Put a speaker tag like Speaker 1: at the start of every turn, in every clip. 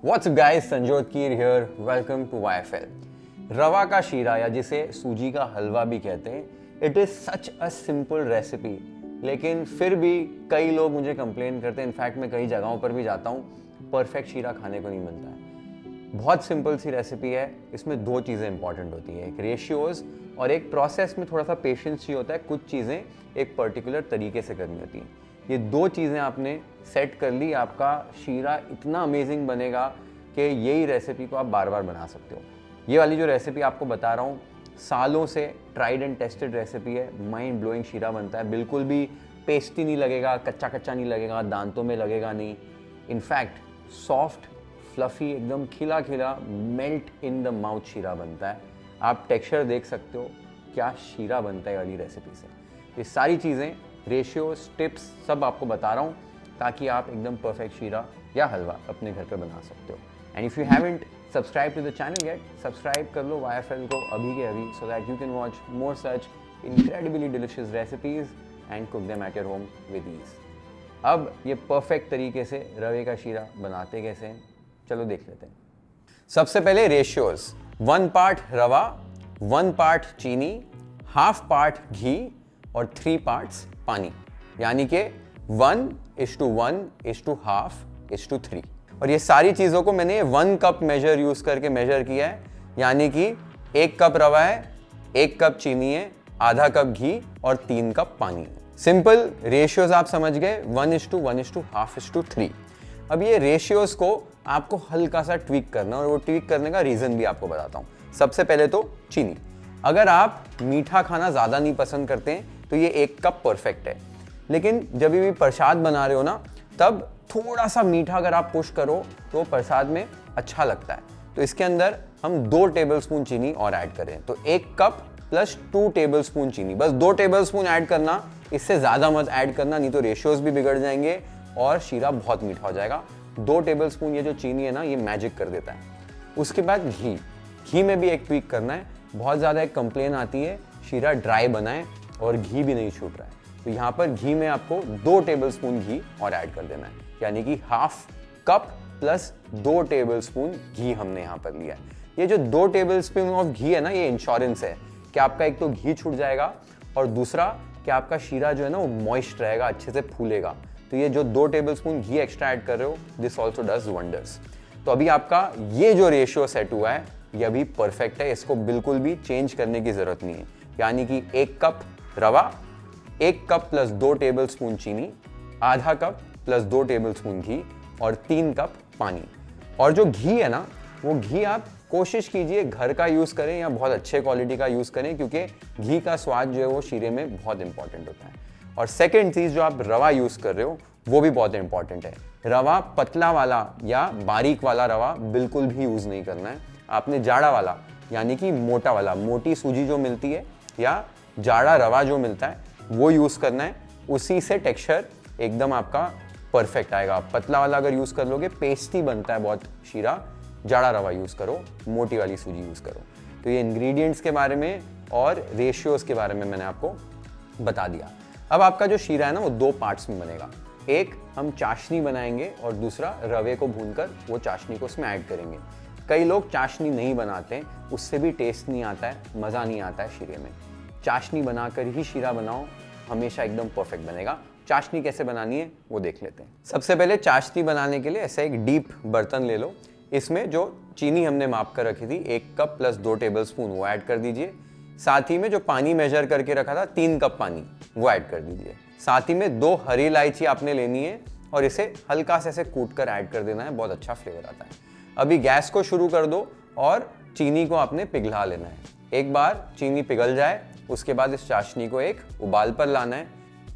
Speaker 1: What's up guys, Sanjyot Keer here. Welcome to YFL. रवा का शीरा या जिसे सूजी का हलवा भी कहते हैं, it is such a simple recipe, लेकिन फिर भी कई लोग मुझे कंप्लेन करते हैं. इनफैक्ट मैं कई जगहों पर भी जाता हूँ, परफेक्ट शीरा खाने को नहीं मिलता है. बहुत सिंपल सी रेसिपी है. इसमें दो चीज़ें इंपॉर्टेंट होती है, एक रेशियोज और एक प्रोसेस में थोड़ा सा पेशेंस चाहिए होता है. कुछ चीज़ें एक पर्टिकुलर तरीके से करनी होती हैं. ये दो चीज़ें आपने सेट कर ली, आपका शीरा इतना अमेजिंग बनेगा कि यही रेसिपी को आप बार बार बना सकते हो. ये वाली जो रेसिपी आपको बता रहा हूँ, सालों से ट्राइड एंड टेस्टेड रेसिपी है. माइंड ब्लोइंग शीरा बनता है. बिल्कुल भी पेस्टी नहीं लगेगा, कच्चा कच्चा नहीं लगेगा, दांतों में लगेगा नहीं. इनफैक्ट सॉफ्ट फ्लफी एकदम खिला खिला मेल्ट इन द माउथ शीरा बनता है. आप टेक्सचर देख सकते हो क्या शीरा बनता है वाली रेसिपी से. ये सारी चीज़ें, रेशियोज, टिप्स सब आपको बता रहा हूँ ताकि आप एकदम परफेक्ट शीरा या हलवा अपने घर पे बना सकते हो. And if you haven't subscribe to the channel yet, subscribe कर लो YFL को अभी के अभी, so that you can watch more such incredibly delicious recipes and cook them at your home with ease. अब ये परफेक्ट तरीके से रवे का शीरा बनाते कैसे हैं, चलो देख लेते हैं. सबसे पहले रेशियोज, 1 पार्ट रवा, 1 पार्ट चीनी, हाफ पार्ट घी और 3 पार्ट्स पानी, यानी कि 1:1:1:3. और ये सारी चीज़ों को मैंने 1 कप मेजर यूज़ करके मेजर किया है, यानी कि 1 कप रवा है, 1 कप चीनी है, आधा कप घी और 3 कप पानी है. सिंपल रेशियोज आप समझ गए, 1:1:1:3. अब ये रेशियोज को आपको हल्का सा ट्वीक करना, और वो ट्वीक करने का रीज़न भी आपको बताता हूँ. सबसे पहले तो चीनी. अगर आप मीठा खाना ज़्यादा नहीं पसंद करते हैं तो ये 1 कप परफेक्ट है. लेकिन जब भी प्रसाद बना रहे हो ना, तब थोड़ा सा मीठा अगर आप पुश करो तो प्रसाद में अच्छा लगता है. तो इसके अंदर हम 2 टेबलस्पून चीनी और ऐड करें, तो 1 कप प्लस 2 टेबलस्पून चीनी. बस 2 टेबलस्पून ऐड करना, इससे ज़्यादा मत ऐड करना, नहीं तो रेशियोज भी बिगड़ जाएंगे और शीरा बहुत मीठा हो जाएगा. 2 टेबलस्पून ये जो चीनी है ना, ये मैजिक कर देता है. उसके बाद घी में भी एक ट्वीक करना है. बहुत ज़्यादा एक कंप्लेन आती है शीरा ड्राई बनाए और घी भी नहीं छूट रहा है, तो यहाँ पर घी में आपको 2 टेबलस्पून घी और ऐड कर देना है, यानी कि हाफ कप प्लस 2 टेबलस्पून घी हमने यहाँ पर लिया है. ये जो 2 टेबलस्पून ऑफ घी है ना, ये इंश्योरेंस है कि आपका एक तो घी छूट जाएगा और दूसरा कि आपका शीरा जो है ना वो मॉइस्ट रहेगा, अच्छे से फूलेगा. तो ये जो 2 टेबलस्पून घी एक्स्ट्रा ऐड कर रहे हो, दिस ऑल्सो डज वंडर्स. तो अभी आपका ये जो रेशियो सेट हुआ है ये अभी परफेक्ट है. इसको बिल्कुल भी चेंज करने की जरूरत नहीं है, यानी कि 1 कप रवा, 1 कप प्लस 2 टेबलस्पून चीनी, आधा कप प्लस 2 टेबलस्पून घी और 3 कप पानी. और जो घी है ना, वो घी आप कोशिश कीजिए घर का यूज़ करें या बहुत अच्छे क्वालिटी का यूज़ करें, क्योंकि घी का स्वाद जो है वो शीरे में बहुत इंपॉर्टेंट होता है. और सेकेंड चीज़, जो आप रवा यूज़ कर रहे हो वो भी बहुत इंपॉर्टेंट है. रवा पतला वाला या बारीक वाला रवा बिल्कुल भी यूज़ नहीं करना है. आपने जाड़ा वाला, यानी कि मोटा वाला, मोटी सूजी जो मिलती है या जाड़ा रवा जो मिलता है वो यूज़ करना है. उसी से टेक्सचर एकदम आपका परफेक्ट आएगा. पतला वाला अगर यूज़ कर लोगे पेस्टी बनता है बहुत शीरा. जाड़ा रवा यूज़ करो, मोटी वाली सूजी यूज़ करो. तो ये इंग्रेडिएंट्स के बारे में और रेशियोज के बारे में मैंने आपको बता दिया. अब आपका जो शीरा है ना वो 2 पार्ट्स में बनेगा. एक हम चाशनी बनाएंगे और दूसरा रवे को भूनकर वो चाशनी को उसमें ऐड करेंगे. कई लोग चाशनी नहीं बनाते, उससे भी टेस्ट नहीं आता है, मज़ा नहीं आता है शीरे में. चाशनी बनाकर ही शीरा बनाओ, हमेशा एकदम परफेक्ट बनेगा. चाशनी कैसे बनानी है वो देख लेते हैं. सबसे पहले चाशनी बनाने के लिए ऐसा एक डीप बर्तन ले लो. इसमें जो चीनी हमने माप कर रखी थी 1 कप प्लस 2 टेबलस्पून वो ऐड कर दीजिए. साथ ही में जो पानी मेजर करके रखा था 3 कप पानी वो ऐड कर दीजिए. साथ ही में 2 हरी इलायची आपने लेनी है और इसे हल्का से ऐसे कूट कर ऐड कर देना है, बहुत अच्छा फ्लेवर आता है. अभी गैस को शुरू कर दो और चीनी को आपने पिघला लेना है. एक बार चीनी पिघल जाए उसके बाद इस चाशनी को एक उबाल पर लाना है.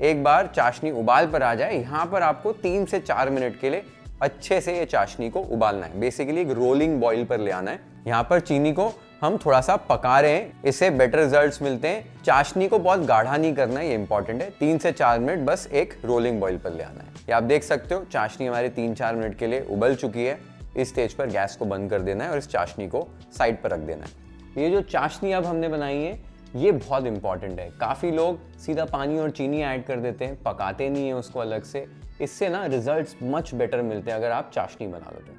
Speaker 1: एक बार चाशनी उबाल पर आ जाए, यहाँ पर आपको 3 से 4 मिनट के लिए अच्छे से ये चाशनी को उबालना है. बेसिकली एक रोलिंग बॉईल पर ले आना है. यहाँ पर चीनी को हम थोड़ा सा पका रहे हैं, इससे बेटर रिजल्ट्स मिलते हैं. चाशनी को बहुत गाढ़ा नहीं करना है, ये इंपॉर्टेंट है. 3 से 4 मिनट बस एक रोलिंग बॉईल पर ले आना है. ये आप देख सकते हो चाशनी हमारी 3-4 मिनट के लिए उबल चुकी है. इस स्टेज पर गैस को बंद कर देना है और इस चाशनी को साइड पर रख देना है. ये जो चाशनी अब हमने बनाई है ये बहुत इंपॉर्टेंट है. काफ़ी लोग सीधा पानी और चीनी ऐड कर देते हैं, पकाते नहीं है उसको अलग से. इससे ना रिजल्ट्स मच बेटर मिलते हैं अगर आप चाशनी बना लो तो.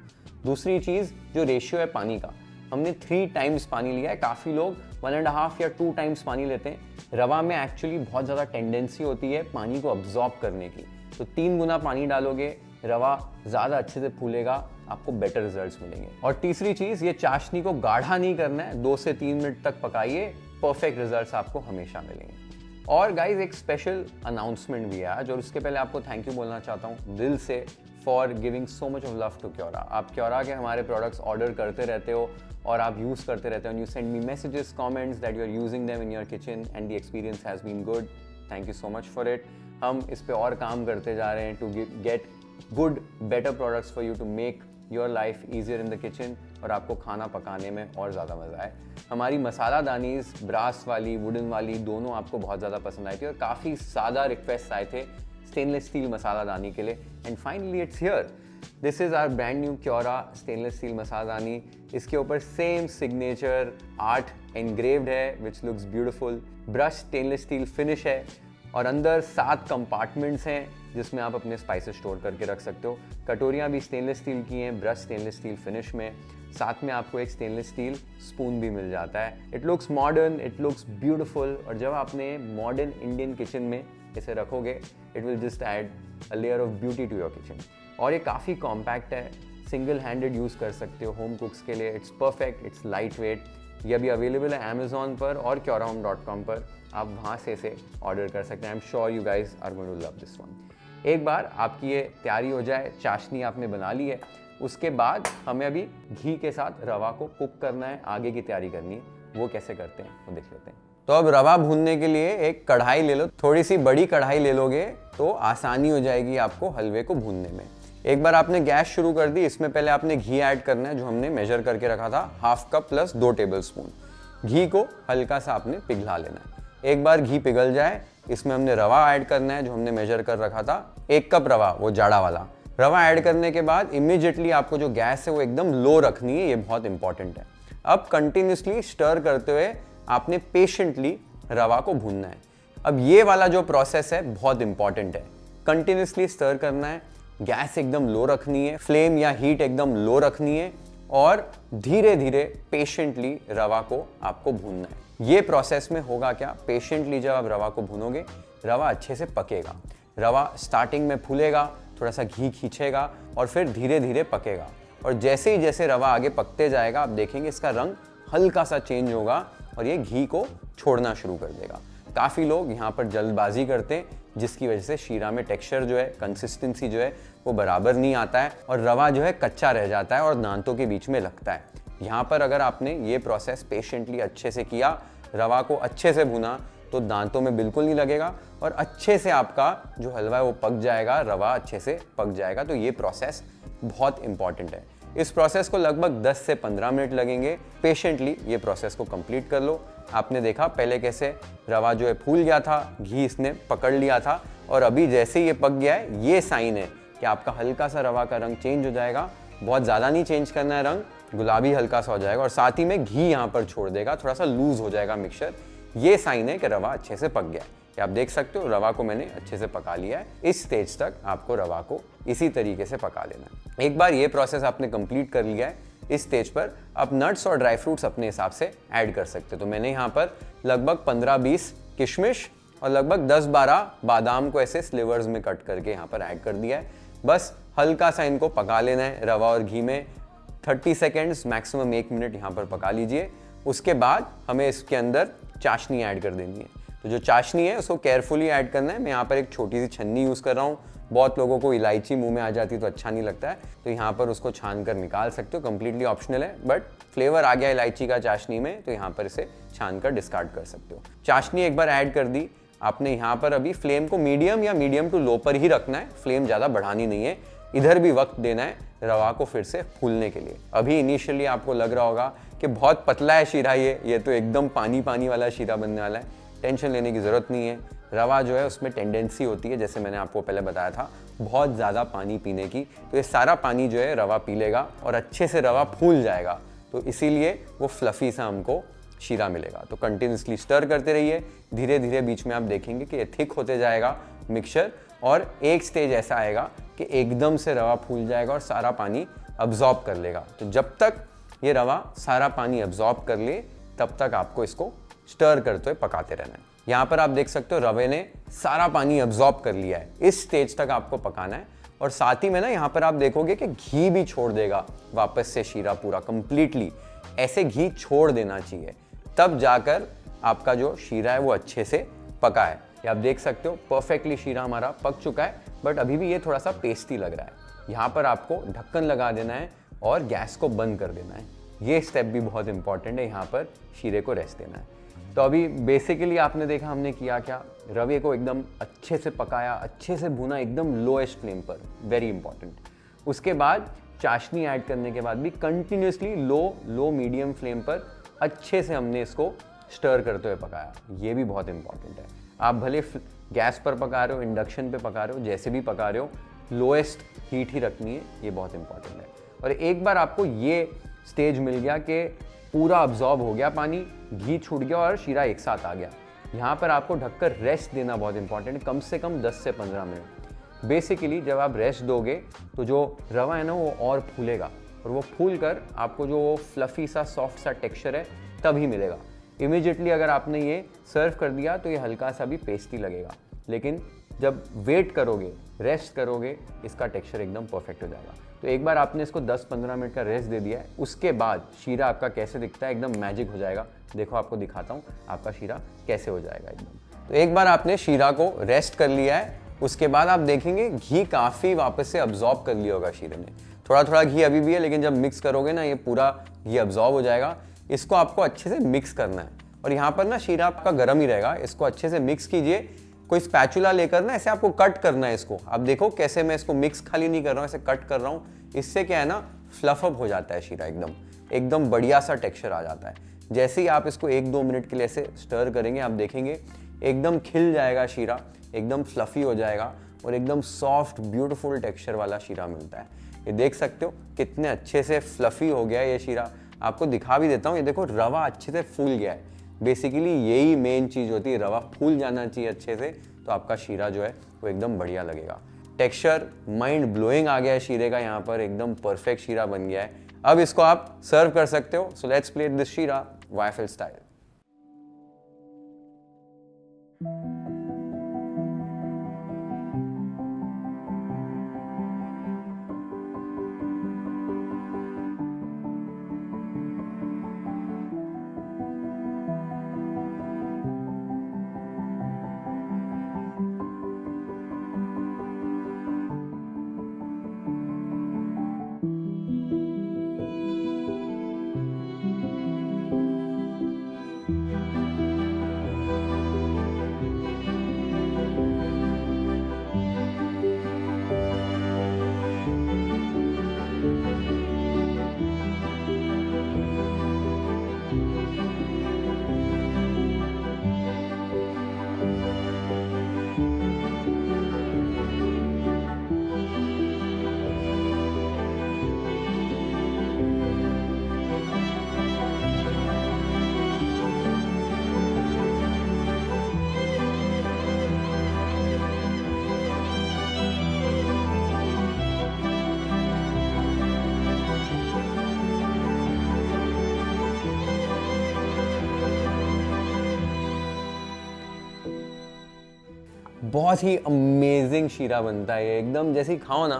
Speaker 1: दूसरी चीज़ जो रेशियो है पानी का, हमने 3 टाइम्स पानी लिया है। काफ़ी लोग 1.5 या 2 टाइम्स पानी लेते हैं। रवा में एक्चुअली बहुत ज़्यादा टेंडेंसी होती है पानी को अब्जॉर्ब करने की, तो 3 गुना पानी डालोगे, रवा ज़्यादा अच्छे से फूलेगा, आपको बेटर रिजल्ट्स मिलेंगे। और तीसरी चीज़, ये चाशनी को गाढ़ा नहीं करना है, 2 से 3 मिनट तक पकाइए, परफेक्ट रिजल्ट्स आपको हमेशा मिलेंगे। और गाइज एक स्पेशल अनाउंसमेंट भी है आज, और उसके पहले आपको थैंक यू बोलना चाहता हूँ दिल से for giving so much of love to Kyora. आप क्योरा के हमारे प्रोडक्ट्स ऑर्डर करते रहते हो और आप यूज़ करते रहते हो, and you send me messages, comments that you are using them in your kitchen and the experience has been good. Thank you so much for it. हम इस पे और काम करते जा रहे हैं to get good better products for you to make your life easier in the kitchen, और आपको खाना पकाने में और ज़्यादा मज़ा आए। हमारी मसाला दानीज ब्रास वाली, वुडन वाली, दोनों आपको बहुत ज़्यादा पसंद आई थी, और काफ़ी ज़्यादा रिक्वेस्ट आए थे स्टेनलेस स्टील मसाला दानी के लिए, and finally it's here. This is our brand new Kyora stainless steel masala dani. इसके ऊपर सेम सिग्नेचर आर्ट एनग्रेव्ड है which looks beautiful. Brush stainless steel finish है, और अंदर 7 कंपार्टमेंट्स हैं जिसमें आप अपने स्पाइसेस स्टोर करके रख सकते हो। कटोरियाँ भी स्टेनलेस स्टील की हैं, ब्रश स्टेनलेस स्टील फिनिश में, साथ में आपको एक स्टेनलेस स्टील स्पून भी मिल जाता है। It looks modern, it looks beautiful, और जब आपने मॉडर्न इंडियन किचन में इसे रखोगे, it will just add a layer of beauty to your kitchen. और ये काफ़ी कॉम्पैक्ट है, सिंगल हैंडेड यूज़ कर सकते हो होम कुक्स के लिए। It's perfect, its light weight. ये अभी अवेलेबल है अमेजोन पर और क्योराहोम.com पर, आप वहाँ से इसे ऑर्डर कर सकते हैं। I am sure you guys are going to love this one. एक बार आपकी ये तैयारी हो जाए, चाशनी आपने बना ली है, उसके बाद हमें अभी घी के साथ रवा को कुक करना है, आगे की तैयारी करनी है। वो कैसे करते हैं वो देख लेते हैं। तो अब रवा भूनने के लिए एक कढ़ाई ले लो, थोड़ी सी बड़ी कढ़ाई ले लोगे तो आसानी हो जाएगी आपको हलवे को भूनने में। एक बार आपने गैस शुरू कर दी, इसमें पहले आपने घी ऐड करना है जो हमने मेजर करके रखा था, 1/2 कप प्लस 2 टेबल स्पून। घी को हल्का सा आपने पिघला लेना है। एक बार घी पिघल जाए, इसमें हमने रवा ऐड करना है जो हमने मेजर कर रखा था, 1 कप रवा, वो जाड़ा वाला। रवा ऐड करने के बाद इमीडिएटली आपको जो गैस है वो एकदम लो रखनी है, ये बहुत इंपॉर्टेंट है। अब कंटिन्यूसली स्टर करते हुए आपने पेशेंटली रवा को भूनना है। अब ये वाला जो प्रोसेस है बहुत इंपॉर्टेंट है, कंटिन्यूसली स्टर करना है, गैस एकदम लो रखनी है, फ्लेम या हीट एकदम लो रखनी है, और धीरे धीरे पेशेंटली रवा को आपको भूनना है। ये प्रोसेस में होगा क्या, पेशेंटली जब आप रवा को भूनोगे, रवा अच्छे से पकेगा। रवा स्टार्टिंग में फूलेगा, थोड़ा सा घी खींचेगा, और फिर धीरे धीरे पकेगा। और जैसे ही जैसे रवा आगे पकते जाएगा, आप देखेंगे इसका रंग हल्का सा चेंज होगा और ये घी को छोड़ना शुरू कर देगा। काफ़ी लोग यहाँ पर जल्दबाजी करते हैं, जिसकी वजह से शीरा में टेक्सचर जो है, कंसिस्टेंसी जो है वो बराबर नहीं आता है, और रवा जो है कच्चा रह जाता है और दांतों के बीच में लगता है। यहाँ पर अगर आपने ये प्रोसेस पेशेंटली अच्छे से किया, रवा को अच्छे से भुना, तो दांतों में बिल्कुल नहीं लगेगा, और अच्छे से आपका जो हलवा है वो पक जाएगा, रवा अच्छे से पक जाएगा। तो ये प्रोसेस बहुत इंपॉर्टेंट है। इस प्रोसेस को लगभग 10 से 15 मिनट लगेंगे। पेशेंटली ये प्रोसेस को कंप्लीट कर लो। आपने देखा पहले कैसे रवा जो है फूल गया था, घी इसने पकड़ लिया था, और अभी जैसे ही ये पक गया है, ये साइन है कि आपका हल्का सा रवा का रंग चेंज हो जाएगा। बहुत ज़्यादा नहीं चेंज करना है, रंग गुलाबी हल्का सा हो जाएगा, और साथ ही में घी यहाँ पर छोड़ देगा, थोड़ा सा लूज हो जाएगा मिक्सचर। ये साइन है कि रवा अच्छे से पक गया है। आप देख सकते हो रवा को मैंने अच्छे से पका लिया है। इस स्टेज तक आपको रवा को इसी तरीके से पका लेना है। एक बार ये प्रोसेस आपने कंप्लीट कर लिया है, इस स्टेज पर आप नट्स और ड्राई फ्रूट्स अपने हिसाब से ऐड कर सकते हो। तो मैंने यहाँ पर लगभग 15-20 किशमिश और लगभग 10-12 बादाम को ऐसे स्लिवर्स में कट करके यहाँ पर ऐड कर दिया है। बस हल्का सा इनको पका लेना है रवा और घी में, 30 सेकेंड्स मैक्सिमम 1 मिनट यहाँ पर पका लीजिए। उसके बाद हमें इसके अंदर चाशनी ऐड कर देनी है। तो जो चाशनी है उसको केयरफुली ऐड करना है। मैं यहाँ पर एक छोटी सी छन्नी यूज़ कर रहा हूँ। बहुत लोगों को इलायची मुंह में आ जाती है तो अच्छा नहीं लगता है, तो यहाँ पर उसको छान कर निकाल सकते हो। कंप्लीटली ऑप्शनल है, बट फ्लेवर आ गया इलायची का चाशनी में, तो यहाँ पर इसे छान कर डिस्कार्ड कर सकते हो। चाशनी एक बार ऐड कर दी आपने। यहाँ पर अभी फ्लेम को मीडियम या मीडियम टू लो पर ही रखना है, फ्लेम ज़्यादा बढ़ानी नहीं है। इधर भी वक्त देना है रवा को फिर से फूलने के लिए। अभी इनिशियली आपको लग रहा होगा कि बहुत पतला है शीरा, ये तो एकदम पानी पानी वाला शीरा बनने वाला है। टेंशन लेने की ज़रूरत नहीं है। रवा जो है उसमें टेंडेंसी होती है, जैसे मैंने आपको पहले बताया था, बहुत ज़्यादा पानी पीने की। तो ये सारा पानी जो है रवा पी लेगा और अच्छे से रवा फूल जाएगा, तो इसीलिए वो फ्लफ़ी सा हमको शीरा मिलेगा। तो कंटिन्यूसली स्टर करते रहिए, धीरे धीरे बीच में आप देखेंगे कि ये थिक होते जाएगा मिक्सचर, और एक स्टेज ऐसा आएगा कि एकदम से रवा फूल जाएगा और सारा पानी अब्जॉर्ब कर लेगा। तो जब तक ये रवा सारा पानी अब्जॉर्ब कर ले तब तक आपको इसको स्टर करते हुए पकाते रहना है। यहाँ पर आप देख सकते हो रवे ने सारा पानी अब्जॉर्ब कर लिया है, इस स्टेज तक आपको पकाना है। और साथ ही में ना यहाँ पर आप देखोगे कि घी भी छोड़ देगा वापस से शीरा पूरा कंप्लीटली, ऐसे घी छोड़ देना चाहिए, तब जाकर आपका जो शीरा है वो अच्छे से पका है। ये आप देख सकते हो परफेक्टली शीरा हमारा पक चुका है, बट अभी भी ये थोड़ा सा पेस्टी लग रहा है। यहाँ पर आपको ढक्कन लगा देना है और गैस को बंद कर देना है। ये स्टेप भी बहुत इंपॉर्टेंट है, यहाँ पर शीरे को रेस्ट देना है। तो अभी बेसिकली आपने देखा हमने किया क्या, रवे को एकदम अच्छे से पकाया, अच्छे से भुना एकदम लोएस्ट फ्लेम पर, वेरी इंपॉर्टेंट। उसके बाद चाशनी ऐड करने के बाद भी कंटिन्यूसली लो मीडियम फ्लेम पर अच्छे से हमने इसको स्टर करते हुए पकाया, ये भी बहुत इंपॉर्टेंट है। आप भले गैस पर पका रहे हो, इंडक्शन पे पका रहे हो, जैसे भी पका रहे हो, लोएस्ट हीट ही रखनी है, ये बहुत इंपॉर्टेंट है। और एक बार आपको ये स्टेज मिल गया कि पूरा अब्जॉर्ब हो गया पानी, घी छूट गया और शीरा एक साथ आ गया, यहाँ पर आपको ढककर रेस्ट देना बहुत इंपॉर्टेंट है, कम से कम 10 से 15 मिनट। बेसिकली जब आप रेस्ट दोगे तो जो रवा है ना वो और फूलेगा, और वो फूल कर आपको जो फ्लफी सा सॉफ्ट सा टेक्सचर है तभी मिलेगा। इमीडिएटली अगर आपने ये सर्व कर दिया तो ये हल्का सा भी पेस्टी लगेगा, लेकिन जब वेट करोगे, रेस्ट करोगे, इसका टेक्सचर एकदम परफेक्ट हो जाएगा। तो एक बार आपने इसको 10-15 मिनट का रेस्ट दे दिया है, उसके बाद शीरा आपका कैसे दिखता है, एकदम मैजिक हो जाएगा। देखो आपको दिखाता हूँ आपका शीरा कैसे हो जाएगा एकदम। तो एक बार आपने शीरा को रेस्ट कर लिया है, उसके बाद आप देखेंगे घी काफ़ी वापस से अब्जॉर्ब कर लिया होगा शीरे ने। थोड़ा थोड़ा घी अभी भी है, लेकिन जब मिक्स करोगे ना ये पूरा घी अब्जॉर्ब हो जाएगा। इसको आपको अच्छे से मिक्स करना है, और यहाँ पर ना शीरा आपका गर्म ही रहेगा, इसको अच्छे से मिक्स कीजिए। कोई स्पैचुला लेकर ना ऐसे आपको कट करना है इसको। आप देखो कैसे मैं इसको मिक्स खाली नहीं कर रहा हूँ, ऐसे कट कर रहा हूँ। इससे क्या है ना, फ्लफ अप हो जाता है शीरा, एकदम बढ़िया सा टेक्सचर आ जाता है। जैसे ही आप इसको 1-2 मिनट के लिए ऐसे स्टर करेंगे, आप देखेंगे एकदम खिल जाएगा शीरा, एकदम फ्लफी हो जाएगा और एकदम सॉफ्ट ब्यूटीफुल टेक्सचर वाला शीरा मिलता है। ये देख सकते हो कितने अच्छे से फ्लफी हो गया है ये शीरा। आपको दिखा भी देता हूँ, ये देखो रवा अच्छे से फूल गया है। बेसिकली यही मेन चीज़ होती है, रवा फूल जाना चाहिए अच्छे से, तो आपका शीरा जो है वो एकदम बढ़िया लगेगा। टेक्सचर माइंड ब्लोइंग आ गया है शीरे का, यहाँ पर एकदम परफेक्ट शीरा बन गया है। अब इसको आप सर्व कर सकते हो। सो लेट्स प्लेट दिस शीरा वाइफल स्टाइल। बहुत ही अमेजिंग शीरा बनता है, एकदम जैसे ही खाओ ना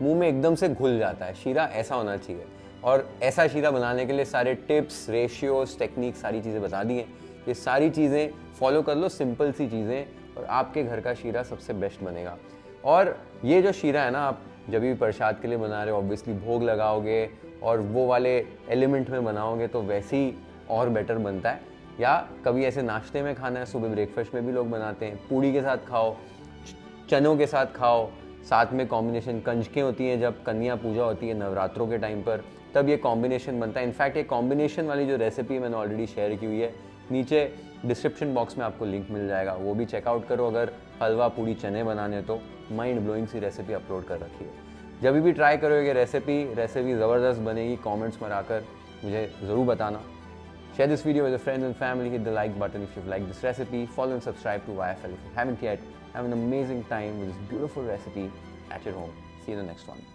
Speaker 1: मुंह में एकदम से घुल जाता है। शीरा ऐसा होना चाहिए, और ऐसा शीरा बनाने के लिए सारे टिप्स, रेशियोज, टेक्निक, सारी चीज़ें बता दी हैं। ये सारी चीज़ें फॉलो कर लो, सिंपल सी चीज़ें, और आपके घर का शीरा सबसे बेस्ट बनेगा। और ये जो शीरा है ना, आप जब भी प्रसाद के लिए बना रहे हो, ऑब्वियसली भोग लगाओगे और वो वाले एलिमेंट में बनाओगे तो वैसे ही और बेटर बनता है। या कभी ऐसे नाश्ते में खाना है, सुबह ब्रेकफास्ट में भी लोग बनाते हैं, पूड़ी के साथ खाओ, चनों के साथ खाओ, साथ में कॉम्बिनेशन कंजकें होती हैं, जब कन्या पूजा होती है नवरात्रों के टाइम पर, तब ये कॉम्बिनेशन बनता है। इनफैक्ट ये कॉम्बिनेशन वाली जो रेसिपी मैंने ऑलरेडी शेयर की हुई है, नीचे डिस्क्रिप्शन बॉक्स में आपको लिंक मिल जाएगा, वो भी चेकआउट करो। अगर हलवा पूड़ी चने बनाने तो माइंड ब्लोइंग सी रेसिपी अपलोड कर रखी है। जब भी ट्राई करोगे रेसिपी ज़बरदस्त बनेगी, कमेंट्स में आकर मुझे ज़रूर बताना। Share this video with your friends and family, hit the like button if you've liked this recipe, follow and subscribe to YFL if you haven't yet. Have an amazing time with this beautiful recipe at your home. See you in the next one.